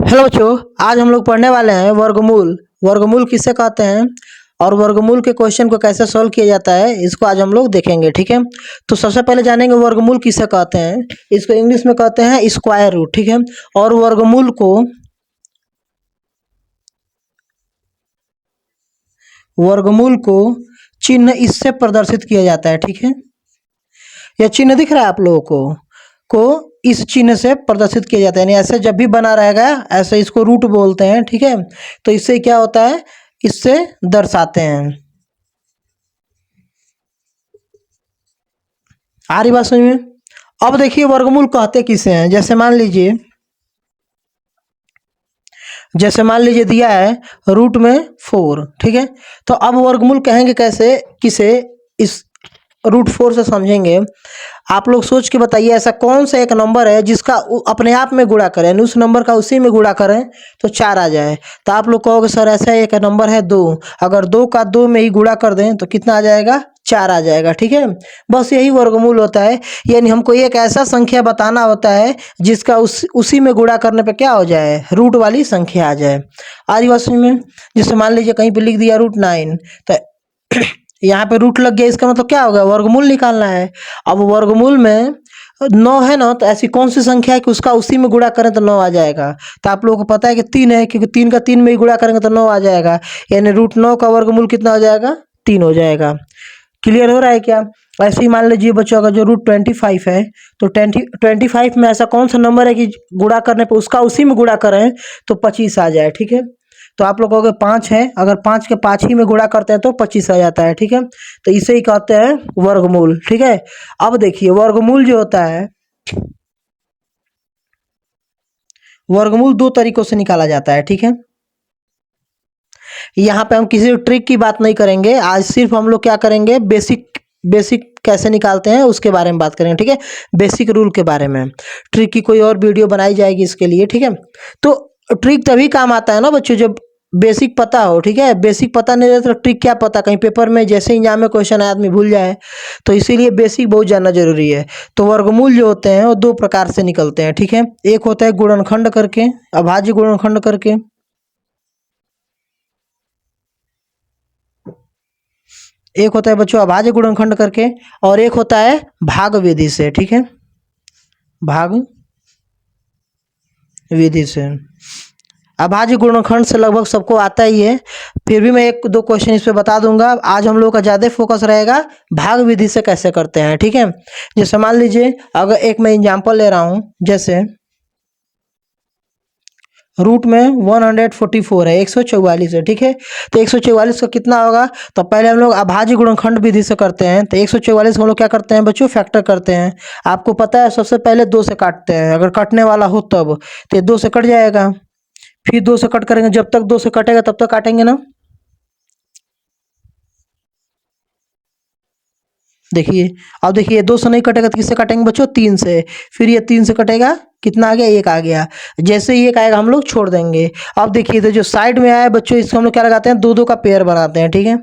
Hello बच्चों, आज हम लोग पढ़ने वाले हैं वर्गमूल। वर्गमूल किसे कहते हैं और वर्गमूल के क्वेश्चन को कैसे सॉल्व किया जाता है, इसको आज हम लोग देखेंगे। ठीक है, तो सबसे पहले जानेंगे वर्गमूल किसे कहते हैं। इसको इंग्लिश में कहते हैं स्क्वायर रूट। ठीक है, और वर्गमूल को चिन्ह इससे प्रदर्शित किया जाता है। ठीक है, यह चिन्ह दिख रहा है आप लोगों को इस चिन्ह से प्रदर्शित किया जाता है, यानी ऐसे जब भी बना रहेगा ऐसे इसको रूट बोलते हैं। ठीक है, तो इससे क्या होता है, इससे दर्शाते हैं। आ रही बात समझ में। अब देखिए वर्गमूल कहते किसे हैं। जैसे मान लीजिए दिया है रूट में 4। ठीक है, तो अब वर्गमूल कहेंगे कैसे, किसे, इस रूट 4 से समझेंगे। आप लोग सोच के बताइए ऐसा कौन सा एक नंबर है जिसका अपने आप में गुणा करें, यानी उस नंबर का उसी में गुणा करें तो 4 आ जाए। तो आप लोग कहोगे सर ऐसा एक नंबर है 2, अगर 2 का 2 में ही गुणा कर दें तो कितना आ जाएगा, 4 आ जाएगा। ठीक है, बस यही वर्गमूल होता है, यानी हमको एक ऐसा संख्या बताना होता है जिसका उसी में गुणा करने पे क्या हो जाए, रूट वाली संख्या आ जाए। आज बात समझ में। जैसे मान लीजिए कहीं पे लिख दिया रूट 9, तो यहाँ पे रूट लग गया, इसका मतलब क्या होगा, वर्गमूल निकालना है। अब वर्गमूल में 9 है ना, तो ऐसी कौन सी संख्या है कि उसका उसी में गुणा करें तो 9 आ जाएगा। तो आप लोगों को पता है कि 3 है, क्योंकि 3 का 3 में ही गुणा करेंगे तो 9 आ जाएगा, यानी रूट 9 का वर्गमूल कितना हो जाएगा, 3 हो जाएगा। क्लियर हो रहा है क्या। ऐसे ही मान लीजिए बच्चों, अगर जो रूट 25 है तो 25 में ऐसा कौन सा नंबर है कि गुणा करने पर उसका उसी में गुणा करें तो 25 आ जाए। ठीक है, तो आप लोग कहोगे 5 है, अगर 5 के 5 ही में गुणा करते हैं तो 25 आ जाता है। ठीक है, तो इसे ही कहते हैं वर्गमूल। ठीक है, अब देखिए वर्गमूल जो होता है, वर्गमूल 2 तरीकों से निकाला जाता है। ठीक है, यहाँ पे हम किसी ट्रिक की बात नहीं करेंगे, आज सिर्फ हम लोग क्या करेंगे, बेसिक बेसिक कैसे निकालते हैं उसके बारे में बात करेंगे। ठीक है, बेसिक रूल के बारे में। ट्रिक की कोई और वीडियो बनाई जाएगी इसके लिए। ठीक है, तो ट्रिक तभी काम आता है ना बच्चों जब बेसिक पता हो। ठीक है, बेसिक पता नहीं रहे तो ट्रिक क्या पता, कहीं पेपर में जैसे एग्जाम में क्वेश्चन आए आदमी भूल जाए, तो इसीलिए बेसिक बहुत जानना जरूरी है। तो वर्गमूल जो होते हैं वो 2 प्रकार से निकलते हैं। ठीक है, एक होता है गुणनखंड करके, अभाज्य गुणनखंड करके, एक होता है बच्चों अभाज्य गुणनखंड करके, और एक होता है भाग विधि से। ठीक है, भाग विधि से। अभाज्य गुणनखंड से लगभग सबको आता ही है, फिर भी मैं 1-2 क्वेश्चन इस पे बता दूंगा। आज हम लोग का ज़्यादा फोकस रहेगा भाग विधि से कैसे करते हैं। ठीक है, जैसे मान लीजिए अगर एक मैं एग्जाम्पल ले रहा हूँ, जैसे रूट में 144 है, 144 है। ठीक है, तो 144 का कितना होगा, तो पहले हम लोग अभाज्य गुणनखंड विधि से करते हैं। तो 144 को हम लोग क्या करते हैं बच्चों, फैक्टर करते हैं। आपको पता है सबसे पहले 2 से काटते हैं, अगर कटने वाला हो तब, तो ये 2 से कट जाएगा, फिर 2 से कट करेंगे, जब तक 2 से कटेगा तब तक काटेंगे ना। देखिए, अब देखिए 2 से नहीं कटेगा तो किससे काटेंगे बच्चों, 3 से, फिर ये 3 से कटेगा, कितना आ गया, 1 आ गया। जैसे ही 1 आएगा हम लोग छोड़ देंगे। अब देखिए तो जो साइड में आया बच्चों, इसको हम लोग क्या लगाते हैं, 2-2 का पेयर बनाते हैं। ठीक है,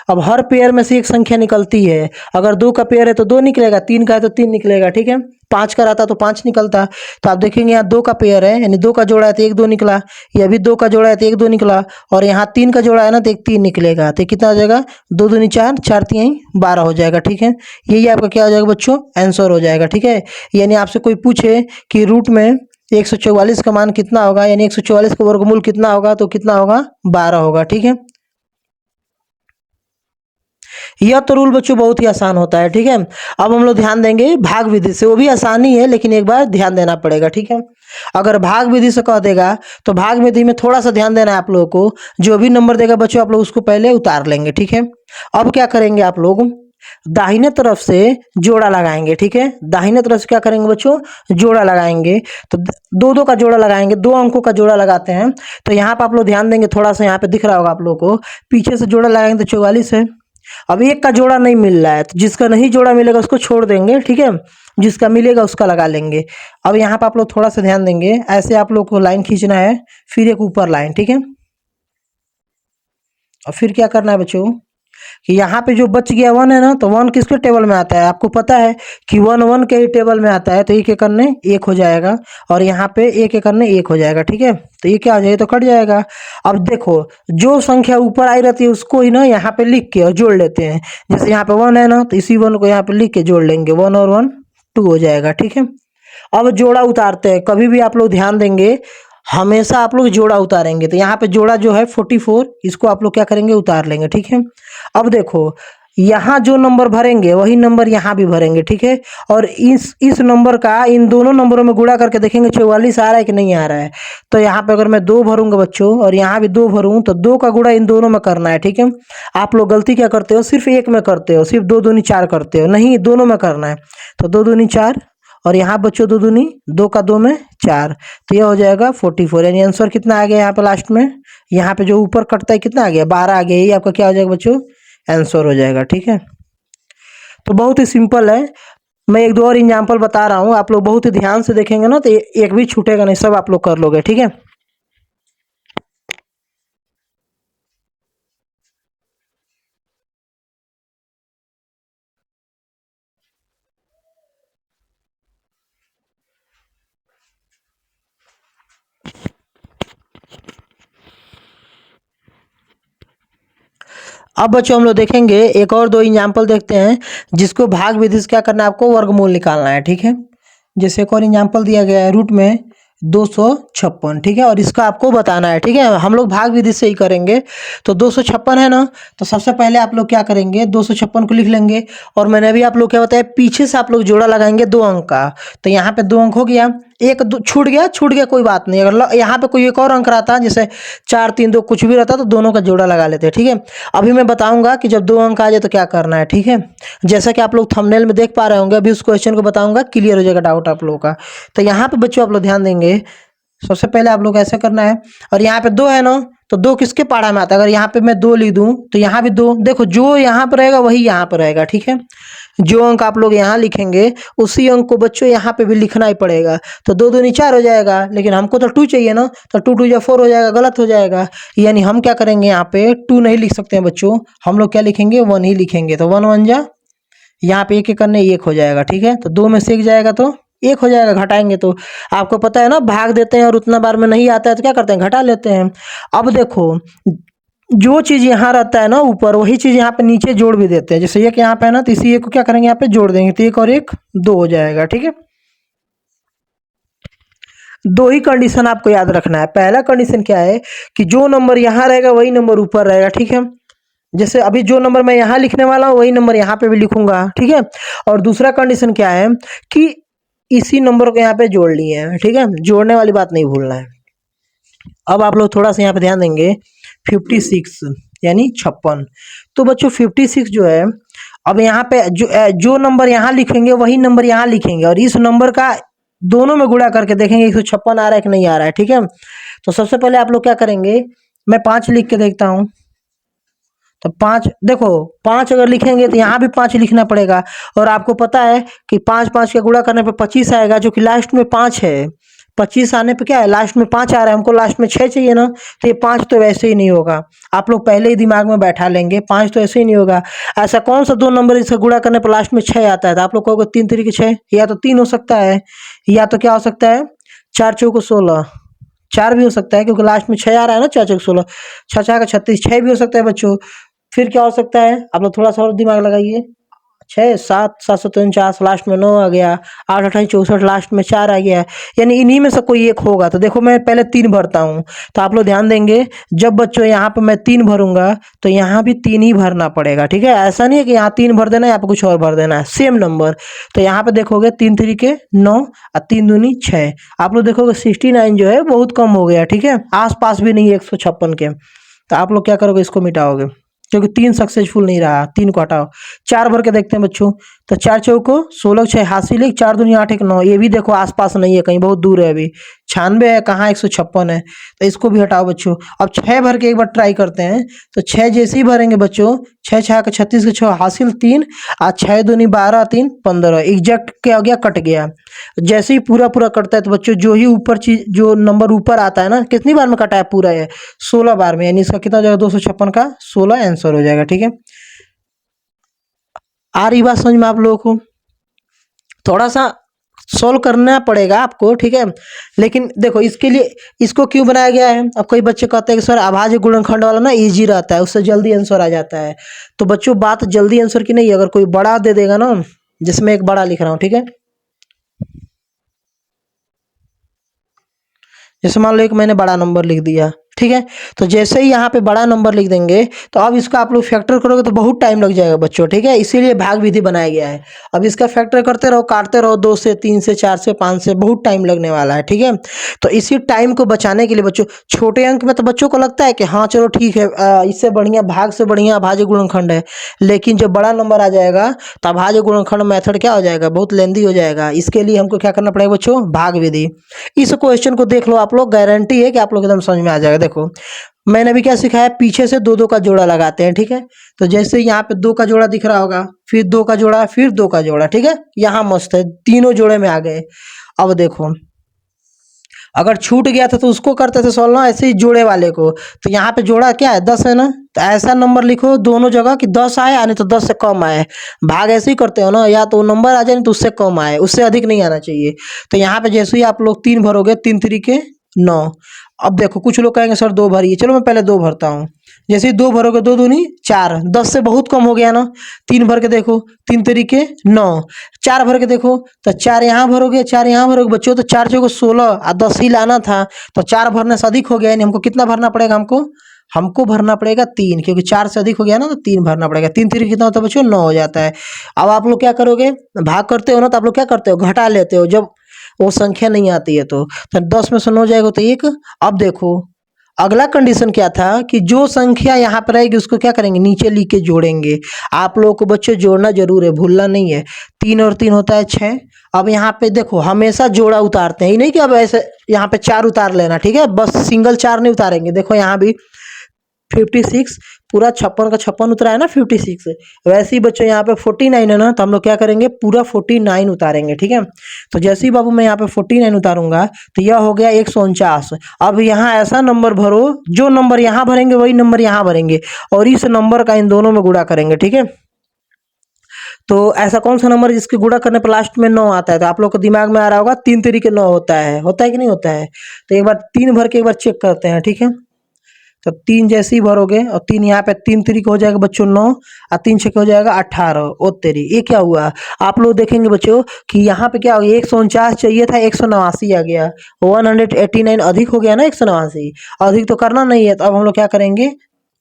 अब हर पेयर में से एक संख्या निकलती है, अगर 2 का पेयर है तो 2 निकलेगा, 3 का है तो 3 निकलेगा। ठीक है, 5 का रहता तो 5 निकलता। तो आप देखेंगे यहाँ 2 का पेयर है, यानी 2 का जोड़ा है तो 1 2 निकला, ये भी 2 का जोड़ा है तो 1 2 निकला, और यहाँ 3 का जोड़ा है ना तो 1 3 निकलेगा। तो कितना हो जाएगा, 2 दूनी 4, 4 3 12 हो जाएगा। ठीक है, यही आपका क्या हो जाएगा बच्चों, आंसर हो जाएगा। ठीक है, यानी आपसे कोई पूछे कि रूट में 144 का मान कितना होगा, यानी 144 का वर्गमूल कितना होगा, तो कितना होगा, 12 होगा। ठीक है, यह तो रूल बच्चों बहुत ही आसान होता है। ठीक है, अब हम लोग ध्यान देंगे भाग विधि से, वो भी आसानी है लेकिन एक बार ध्यान देना पड़ेगा। ठीक है, अगर भाग विधि से कह देगा तो भाग विधि में थोड़ा सा ध्यान देना है आप लोगों को, जो भी नंबर देगा बच्चों आप लोग उसको पहले उतार लेंगे। ठीक है, अब क्या करेंगे आप लोग, दाहिने तरफ से जोड़ा लगाएंगे। ठीक है, दाहिने तरफ से क्या करेंगे बच्चों, जोड़ा लगाएंगे। तो 2-2 का जोड़ा लगाएंगे, 2 अंकों का जोड़ा लगाते हैं। तो यहाँ पर आप लोग ध्यान देंगे, थोड़ा सा यहाँ पे दिख रहा होगा आप लोगों को, पीछे से जोड़ा लगाएंगे तो 44 है। अब 1 का जोड़ा नहीं मिल रहा है तो जिसका नहीं जोड़ा मिलेगा उसको छोड़ देंगे। ठीक है, जिसका मिलेगा उसका लगा लेंगे। अब यहाँ पर आप लोग थोड़ा सा ध्यान देंगे, ऐसे आप लोग को लाइन खींचना है, फिर एक ऊपर लाइन। ठीक है, और फिर क्या करना है बच्चों, कि यहाँ पे जो बच गया वन है ना, तो वन किसके टेबल में आता है, आपको पता है कि वन वन के ही टेबल में आता है, तो एक एक करने एक हो जाएगा, और यहाँ पे एक एक करने एक हो जाएगा, ठीक है। तो ये क्या हो जाएगा, तो कट जाएगा। अब देखो, जो संख्या ऊपर आई रहती है उसको ही ना यहाँ पे लिख के और जोड़ लेते हैं। जैसे यहाँ पे वन है ना, तो इसी वन को यहाँ पे लिख के जोड़ लेंगे, वन और वन टू हो जाएगा, ठीक है। अब जोड़ा उतारते हैं, कभी भी आप लोग ध्यान देंगे, हमेशा आप लोग जोड़ा उतारेंगे, तो यहाँ पे जोड़ा जो है 44, इसको आप लोग क्या करेंगे, उतार लेंगे, ठीक है। अब देखो, यहाँ जो नंबर भरेंगे वही नंबर यहाँ भी भरेंगे, ठीक है। और इस नंबर का इन दोनों नंबरों में गुणा करके देखेंगे 44 आ रहा है कि नहीं आ रहा है। तो यहाँ पे अगर मैं 2 भरूंगा बच्चों, और यहाँ भी 2 भरूँ, तो 2 का गुणा इन दोनों में करना है, ठीक है। आप लोग गलती क्या करते हो, सिर्फ एक में करते हो, सिर्फ 2 दूनी 4 करते हो, नहीं दोनों में करना है। तो 2 दूनी 4, और यहाँ बच्चों 2 दूनी 2 का 2 में 4, तो यह हो जाएगा 44। यानी आंसर कितना आ गया यहाँ पे लास्ट में, यहाँ पे जो ऊपर कटता है कितना आ गया, 12 आ गया, यही आपका क्या हो जाएगा बच्चों, आंसर हो जाएगा, ठीक है। तो बहुत ही सिंपल है। मैं एक दो और एग्जाम्पल बता रहा हूँ, आप लोग बहुत ही ध्यान से देखेंगे ना, तो एक भी छूटेगा नहीं, सब आप लोग कर लोगे, ठीक है। अब बच्चों हम लोग देखेंगे एक और 2 एग्जाम्पल देखते हैं, जिसको भाग विधि से क्या करना है, आपको वर्गमूल निकालना है, ठीक है। जैसे एक और एग्जाम्पल दिया गया है, रूट में 256, ठीक है, और इसका आपको बताना है, ठीक है। हम लोग भाग विधि से ही करेंगे। तो 256 है ना, तो सबसे पहले आप लोग क्या करेंगे, 256 को लिख लेंगे, और मैंने अभी आप लोग क्या बताया, पीछे से आप लोग जोड़ा लगाएंगे 2 अंक का। तो यहाँ पे 2 अंक हो गया, एक छूट गया कोई बात नहीं। अगर यहाँ पे कोई एक और अंक रहता, जैसे 4 3 2 कुछ भी रहता, तो दोनों का जोड़ा लगा लेते हैं, ठीक है। अभी मैं बताऊंगा कि जब 2 अंक आ जाए तो क्या करना है, ठीक है। जैसा कि आप लोग थंबनेल में देख पा रहे होंगे, अभी उस क्वेश्चन को बताऊंगा, क्लियर हो जाएगा डाउट आप लोगों का। तो यहाँ पे बच्चों आप लोग ध्यान देंगे, सबसे पहले आप लोग ऐसा करना है, और यहाँ पे 2 है ना, तो 2 किसके पाढ़ा में आता है, अगर यहाँ पे मैं 2 लिख दूं, तो यहाँ भी 2, देखो जो यहाँ पर रहेगा वही यहाँ पर रहेगा, ठीक है। जो अंक आप लोग यहाँ लिखेंगे, उसी अंक को बच्चों यहाँ पे भी लिखना ही पड़ेगा। तो 2 दूनी 4 हो जाएगा, लेकिन हमको तो 2 चाहिए ना, तो 2 2 या 4 हो जाएगा, गलत हो जाएगा। यानी हम क्या करेंगे, यहाँ पे 2 नहीं लिख सकते हैं बच्चों, हम लोग क्या लिखेंगे, 1 ही लिखेंगे। तो 1 1 जा, यहाँ पे एक एक करने एक हो जाएगा, ठीक है। तो 2 में से एक जाएगा तो एक हो जाएगा, घटाएंगे तो आपको पता है ना, भाग देते हैं और उतना बार में नहीं आता है तो क्या करते हैं, घटा लेते हैं। अब देखो, जो चीज यहाँ रहता है ना ऊपर, वही चीज यहाँ पे नीचे जोड़ भी देते हैं। जैसे एक यहाँ पे है ना, तो इसी एक को क्या करेंगे, यहाँ पे जोड़ देंगे, तो 1 और 1 2 हो जाएगा, ठीक है। 2 ही कंडीशन आपको याद रखना है। पहला कंडीशन क्या है कि जो नंबर यहाँ रहेगा वही नंबर ऊपर रहेगा, ठीक है। जैसे अभी जो नंबर मैं यहाँ लिखने वाला हूँ वही नंबर यहाँ पे भी लिखूंगा, ठीक है। और दूसरा कंडीशन क्या है कि इसी नंबर को यहाँ पे जोड़ लिए हैं, ठीक है, जोड़ने वाली बात नहीं भूलना है। अब आप लोग थोड़ा सा यहाँ पे ध्यान देंगे, 56 यानी 56। तो बच्चों 56 जो है, अब यहाँ पे जो नंबर यहाँ लिखेंगे वही नंबर यहाँ लिखेंगे, और इस नंबर का दोनों में गुणा करके देखेंगे 156 आ रहा है कि नहीं आ रहा है, ठीक है। तो सबसे पहले आप लोग क्या करेंगे, मैं 5 लिख के देखता हूँ। तो 5 देखो, 5 अगर लिखेंगे तो यहाँ भी 5 लिखना पड़ेगा, और आपको पता है कि 5 5 का गुणा करने पे 25 आएगा, जो कि लास्ट में 5 है। 25 आने पे क्या है, लास्ट में 5 आ रहा है, हमको लास्ट में 6 चाहिए ना, तो ये 5 तो वैसे ही नहीं होगा। आप लोग पहले ही दिमाग में बैठा लेंगे, 5 तो ऐसे ही नहीं होगा। ऐसा कौन सा 2 नंबर इसका गुणा करने पर लास्ट में 6 आता है, तो आप लोग कहोगे 3 तरीके 6, या तो 3 हो सकता है, या तो क्या हो सकता है, 4 चौको 16, 4 भी हो सकता है, क्योंकि लास्ट में 6 आ रहा है ना, 4 चौको 16, 6 4 का 36, 6 भी हो सकता है बच्चों। फिर क्या हो सकता है, आप लोग थोड़ा सा और दिमाग लगाइए, 6 7 749, लास्ट में 9 आ गया, 8 28 64, लास्ट में 4 आ गया। यानी इन्हीं में से कोई एक होगा। तो देखो मैं पहले 3 भरता हूँ, तो आप लोग ध्यान देंगे, जब बच्चों यहाँ पे मैं 3 भरूंगा तो यहाँ भी 3 ही भरना पड़ेगा, ठीक है। ऐसा नहीं है कि यहाँ 3 भर देना है, यहाँ पे कुछ और भर देना है, सेम नंबर। तो यहाँ पे देखोगे 3 तरीके 9 और 3 दूनी 6, आप लोग देखोगे 69 जो है बहुत कम हो गया, ठीक है, आस पास भी नहीं है 156 के। तो आप लोग क्या करोगे, इसको मिटाओगे, क्योंकि 3 सक्सेसफुल नहीं रहा, 3 को हटाओ। 4 भर के देखते हैं बच्चों, तो 4 चौको 16 6 हासिल, 4 दूनी 8 1 9, ये भी देखो आसपास नहीं है, कहीं बहुत दूर है, अभी 96 है, कहाँ 156 है, तो इसको भी हटाओ बच्चों। अब 6 भर के एक बार ट्राई करते हैं, तो 6 जैसे ही भरेंगे बच्चों, 6 6 का 36 के 6 हासिल 3, आज 6 दूनी 12 3 15, एग्जैक्ट क्या हो गया, कट गया। जैसे ही पूरा पूरा कटता है तो बच्चों जो ही ऊपर चीज, जो नंबर ऊपर आता है ना, कितनी बार में कटा है, पूरा है 16 बार में, यानी इसका कितना हो जाएगा, 256 का 16 आंसर हो जाएगा, ठीक है। आ रही बात समझ में आप लोगों को? थोड़ा सा सॉल्व करना पड़ेगा आपको, ठीक है। लेकिन देखो इसके लिए इसको क्यों बनाया गया है, अब कई बच्चे कहते हैं कि सर अभाज्य गुणनखंड वाला ना इजी रहता है, उससे जल्दी आंसर आ जाता है। तो बच्चों बात जल्दी आंसर की नहीं है, अगर कोई बड़ा दे देगा ना, जिसमें एक बड़ा लिख रहा हूँ, ठीक है। जैसे मान लो एक मैंने बड़ा नंबर लिख दिया, ठीक है। तो जैसे ही यहाँ पे बड़ा नंबर लिख देंगे, तो अब इसका आप लोग फैक्टर करोगे तो बहुत टाइम लग जाएगा बच्चों, ठीक है। इसीलिए भाग विधि बनाया गया है। अब इसका फैक्टर करते रहो, काटते रहो, 2 से 3 से 4 से 5 से, बहुत टाइम लगने वाला है, ठीक है। तो इसी टाइम को बचाने के लिए बच्चों, छोटे अंक में तो बच्चों को लगता है कि हाँ चलो ठीक है, इससे बढ़िया भाग से बढ़िया अभाज्य गुणनखंड है। लेकिन जब बड़ा नंबर आ जाएगा तो अभाज्य गुणनखंड मेथड क्या हो जाएगा, बहुत लेंदी हो जाएगा। इसके लिए हमको क्या करना पड़ेगा बच्चों, भाग विधि। इस क्वेश्चन को देख लो आप लोग, गारंटी है कि आप लोग एकदम समझ में आ जाएगा। देखो मैंने भी क्या सिखाया, पीछे से दो दो का जोड़ा लगाते हैं, ठीक है। तो जैसे यहाँ पे दो का जोड़ा दिख रहा होगा, फिर दो का जोड़ा, फिर दो का जोड़ा, ठीक है। यहाँ मस्त है, तीनों जोड़े में आ गए। अब देखो अगर छूट गया था तो उसको करते थे सॉल्व ना, ऐसे ही जोड़े वाले को। तो यहाँ पे जोड़ा क्या है, 10 है ना, तो ऐसा नंबर लिखो दोनों जगह कि 10 आए, यानी तो 10 से कम आए। भाग ऐसे ही करते हो ना, या तो नंबर आ जाए नहीं तो उससे कम आए, उससे अधिक नहीं आना चाहिए। तो यहाँ पे जैसे ही आप लोग 3 भरोगे, 3 तरीके 9। अब देखो कुछ लोग कहेंगे सर 2 भरिए, चलो मैं पहले 2 भरता हूँ। जैसे ही 2 भरोगे, 2 दूनी 4, 10 से बहुत कम हो गया ना। 3 भर के देखो, 3 तरीके 9। 4 भर के देखो, तो 4 यहाँ भरोगे, 4 यहाँ भरोगे बच्चों, तो 4 चौको 16 और 10 ही लाना था। तो 4 भरने से अधिक हो गया, यानी हमको कितना भरना पड़ेगा, हमको भरना पड़ेगा 3, क्योंकि 4 से अधिक हो गया ना, तो 3 भरना पड़ेगा। 3 3 कितना होता है बच्चों, 9 हो जाता है। अब आप लोग क्या करोगे, भाग करते हो ना, तो आप लोग क्या करते हो, घटा लेते हो जब वो संख्या नहीं आती है तो 10 में से 9 जाएगा तो 1। अब देखो अगला कंडीशन क्या था कि जो संख्या यहाँ पर रहेगी उसको क्या करेंगे, नीचे लिख के जोड़ेंगे। आप लोगों को बच्चों जोड़ना जरूर है, भूलना नहीं है। 3 और 3 होता है 6। अब यहाँ पे देखो हमेशा जोड़ा उतारते हैं, ये नहीं कि अब ऐसे यहाँ पे 4 उतार लेना, ठीक है। बस सिंगल 4 नहीं उतारेंगे। देखो यहाँ भी 56, पूरा 56 का 56 उतरा है ना, 56। वैसे ही बच्चों यहाँ पे 49 है ना, तो हम लोग क्या करेंगे, पूरा 49 उतारेंगे, ठीक है। तो जैसे ही बाबू मैं यहाँ पे 49 उतारूंगा, तो यह हो गया 149। अब यहाँ ऐसा नंबर भरो, जो नंबर यहाँ भरेंगे वही नंबर यहाँ भरेंगे, और इस नंबर का इन दोनों में गुणा करेंगे, ठीक है। तो ऐसा कौन सा नंबर जिसके गुणा करने पर लास्ट में 9 आता है, तो आप लोग को दिमाग में आ रहा होगा 3 तरीके 9 होता है कि नहीं होता है। तो एक बार 3 भर के एक बार चेक करते हैं, ठीक है। तो 3 जैसे ही भरोगे, और 3 यहाँ पे 3 तरीके हो जाएगा बच्चों 9, और 3 छक्के हो जाएगा 18। ओ तेरी, ये क्या हुआ, आप लोग देखेंगे बच्चों कि यहाँ पे क्या हो गया, 149 चाहिए था, 189 आ गया। 189 अधिक हो गया ना, 189 अधिक तो करना नहीं है। तो अब हम लोग क्या करेंगे,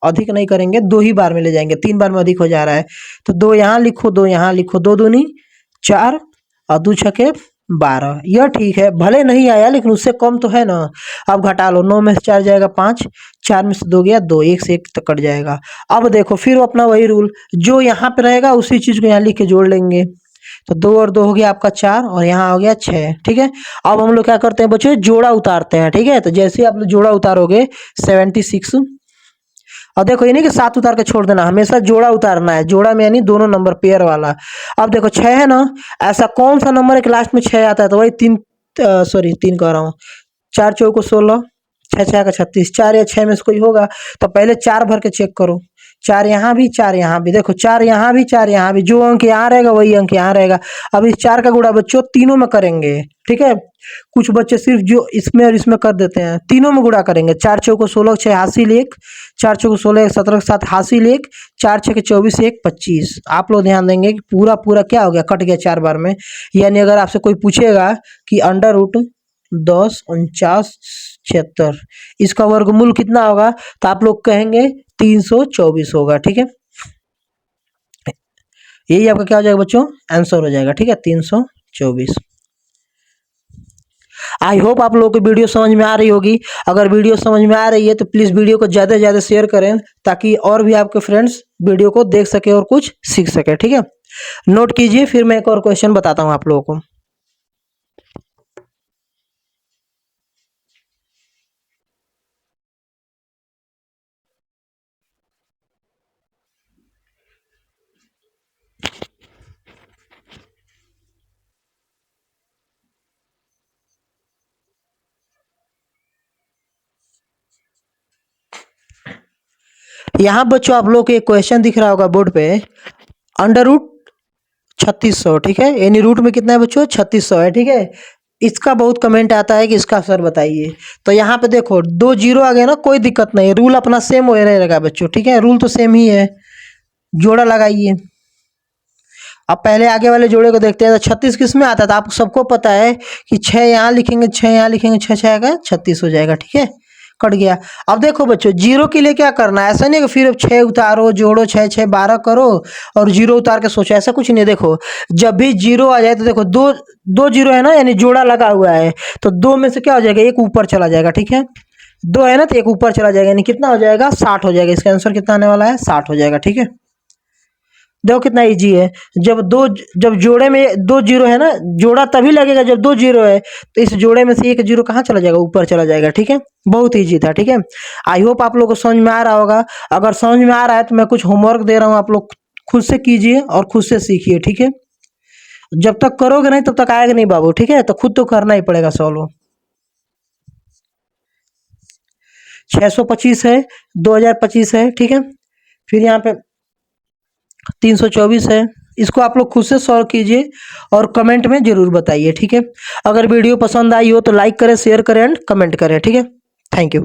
अधिक नहीं करेंगे, 2 ही बार में ले जाएंगे, 3 बार में अधिक हो जा रहा है। तो 2 यहाँ लिखो, 2 यहाँ लिखो, 2 दूनी 4 और 2 छक्के 12। यह ठीक है, भले नहीं आया लेकिन उससे कम तो है ना। अब घटा लो, 9 में से 4 जाएगा 5, 4 में से 2 गया 2, 1 से 1 तक कट जाएगा। अब देखो फिर अपना वही रूल, जो यहाँ पे रहेगा उसी चीज को यहाँ लिख के जोड़ लेंगे। तो 2 और 2 हो गया आपका 4, और यहाँ हो गया 6, ठीक है। अब हम लोग क्या करते हैं बच्चों, जोड़ा उतारते हैं, ठीक है। तो जैसे आप लोग जोड़ा उतारोगे, 76। और देखो ये नहीं कि 7 उतार के छोड़ देना, हमेशा जोड़ा उतारना है, जोड़ा में यानी दोनों नंबर पेयर वाला। अब देखो 6 है ना, ऐसा कौन सा नंबर है कि लास्ट में 6 आता है, तो वही 3, सॉरी 3 कह रहा हूँ, 4 चौको 16, 6 6 का 36, 4 या 6 में से कोई होगा। तो पहले 4 भर के चेक करो, 4 यहाँ भी, 4 यहाँ भी, देखो 4 यहाँ भी, 4 यहाँ भी, जो अंक यहाँ रहेगा वही अंक यहाँ रहेगा। अब इस 4 का गुणा बच्चों तीनों में करेंगे, ठीक है। कुछ बच्चे सिर्फ जो इसमें और इसमें कर देते हैं, तीनों में गुणा करेंगे। 4 चौको 16, 6 हासिल 1, 4 चौको 16, 17 के साथ हासिल 1, 4 6 के 24, 1 25। आप लोग ध्यान देंगे कि पूरा पूरा क्या हो गया, कट गया 4 बार में। यानी अगर आपसे कोई पूछेगा कि अंडर रूट 10 49 76 इसका वर्गमूल कितना होगा, तो आप लोग कहेंगे 324 होगा, ठीक है। यही आपका क्या हो जाएगा बच्चों, आंसर हो जाएगा, ठीक है, 324। आई होप आप लोगों को वीडियो समझ में आ रही होगी। अगर वीडियो समझ में आ रही है तो प्लीज़ वीडियो को ज़्यादा से ज़्यादा शेयर करें, ताकि और भी आपके फ्रेंड्स वीडियो को देख सके और कुछ सीख सके, ठीक है। नोट कीजिए, फिर मैं एक और क्वेश्चन बताता हूँ आप लोगों को। यहाँ बच्चों आप लोग को एक क्वेश्चन दिख रहा होगा बोर्ड पे, अंडर रूट 3600, ठीक है। यानी रूट में कितना है बच्चों, 3600 है, ठीक है। इसका बहुत कमेंट आता है कि इसका सर बताइए। तो यहाँ पे देखो 2 जीरो आ गया ना, कोई दिक्कत नहीं, रूल अपना सेम हो रहेगा बच्चों, ठीक है। रूल तो सेम ही है, जोड़ा लगाइए। अब पहले आगे वाले जोड़े को देखते हैं। तो 36 किस में आता था, आप सबको पता है कि 6 यहाँ लिखेंगे, 6 यहाँ लिखेंगे, 6 6 आएगा 36 हो जाएगा, ठीक है। कट गया। अब देखो बच्चों जीरो के लिए क्या करना है, ऐसा नहीं कि फिर 6 उतारो, जोड़ो, 6 6 12 करो और जीरो उतार के सोचो, ऐसा कुछ नहीं। देखो जब भी जीरो आ जाए तो देखो दो दो जीरो है ना, यानी जोड़ा लगा हुआ है, तो दो में से क्या हो जाएगा, एक ऊपर चला जाएगा, ठीक है। दो है ना तो एक ऊपर चला जाएगा, यानी कितना हो जाएगा, 60 हो जाएगा। इसका आंसर कितना आने वाला है, 60 हो जाएगा, ठीक है। देखो कितना इजी है। जब जोड़े में दो जीरो है ना, जोड़ा तभी लगेगा जब दो जीरो है, तो इस जोड़े में से एक जीरो कहाँ चला जाएगा, ऊपर चला जाएगा, ठीक है। बहुत इजी था, ठीक है। आई होप आप लोग को समझ में आ रहा होगा। अगर समझ में आ रहा है तो मैं कुछ होमवर्क दे रहा हूँ, आप लोग खुद से कीजिए और खुद से सीखिए, ठीक है। जब तक करोगे नहीं तब तक आएगा नहीं बाबू, ठीक है। तो खुद तो करना ही पड़ेगा सॉल्व। 625 है, 2025 है, ठीक है। फिर यहाँ पे 324 है। इसको आप लोग खुद से सॉल्व कीजिए और कमेंट में जरूर बताइए, ठीक है। अगर वीडियो पसंद आई हो तो लाइक करें, शेयर करें एंड कमेंट करें, ठीक है। Thank you.